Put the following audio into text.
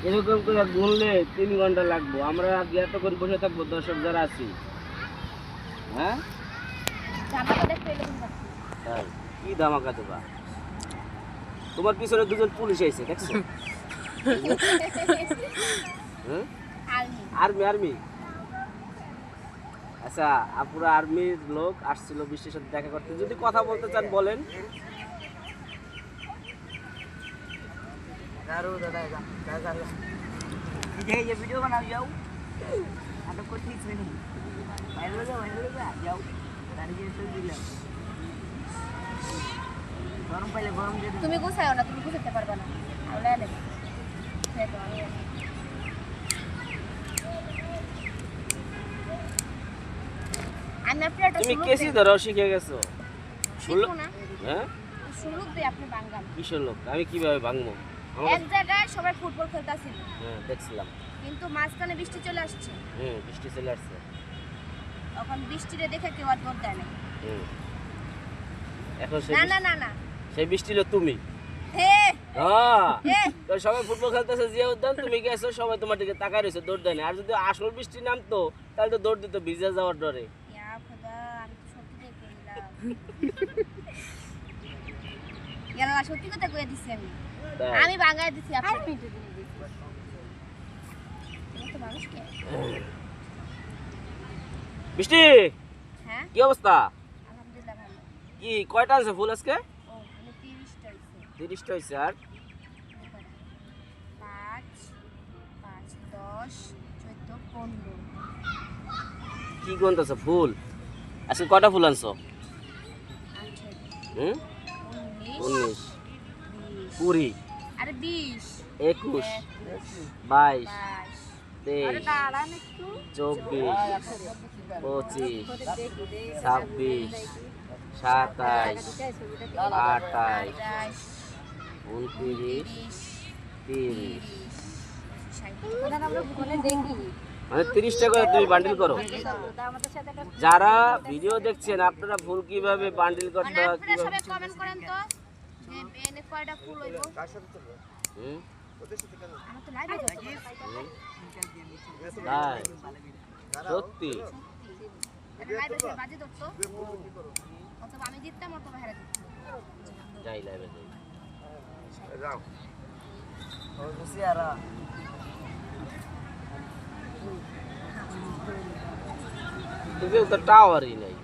এরকম করে গুনলে 3 ঘন্টা লাগবো। আমরা এতক্ষণ বসে থাকবো দর্শক যারা আছি। হ্যাঁ কি ধামাকা দেবা? তোমার পিছনে দুজন পুলিশ আইছে দেখছো? Army army. আচ্ছা আপুরা আর্মির লোক আসছিল বৃষ্টির সাথে দেখা করতে, যদি কথা বলতে চান বলেন। वीडियो बनाओ जाओ तो कुछ नहीं नहीं वायरल हो जाओ तारीख से दिला गरम पहले गरम दे তুমি গুছায়ও না, তুমি গুছাতে পারবে না আউলা নে আমি আপনার তুমি কেসি ধরো শিখে গেছো? শুনলো না? হ্যাঁ শুরু দিয়ে আপনি ভাঙান কিসের লোক? আমি কিভাবে ভাঙবো? এক জায়গায় সবাই ফুটবল খেলতেছিল, হ্যাঁ দেখছিলাম। কিন্তু মাঝখানে বৃষ্টি চলে আসছে। বৃষ্টি চলে আসছে। এখন বৃষ্টিরে দেখে কেউ আর দৌড় দেয় না। এখন না না না না সেই বৃষ্টি হলো তুমি। হে তো সবাই ফুটবল খেলতেছে জিয়া উদ্যান, তুমি গেছো, সবাই তোমার দিকে তাকায় রয়েছে, দৌড় দেয় না। আর যদি আসল বৃষ্টি নামতো তাহলে তো দৌড় দিত ভিজে যাওয়ার ডরে। ইয়া খোদা, আমি তো সত্যি দেখে নিলাম। ইয়াল্লা সত্যি কথা কইয়া দিছি আমি ভাঙায় দিছি আপনি তো মানুষ কে বৃষ্টি হ্যাঁ কি অবস্থা? আলহামদুলিল্লাহ ভালো। কি কয়টা আছে ফুল আজকে? ও মানে 30টা হইছে। 30টা হইছে। আর 5 5 10 14 15 কি গন্তাছে ফুল? আজকে কয়টা ফুল আনছো? 18 19 20 20 আরে 20 21 22 23 আরে দাঁড়ান একটু 24 25 26 27 28 29 30 মানে 30টা করে তুমি বান্ডিল করো। যারা ভিডিও দেখছেন আপনারা ফুল কিভাবে বান্ডিল করতে হয় আপনারা সবাই কমেন্ট করেন তো যে এনে কয়টা ফুল হইবো। আমার তো লাইভে তাই সত্যি লাইভে বাজে দত্ত অথবা আমি জিততাম অথবা হেরে জিততাম। যাই লাইভে যাই যাও ও খুশিয়ারা তুমি তো টাওয়ারই নাই।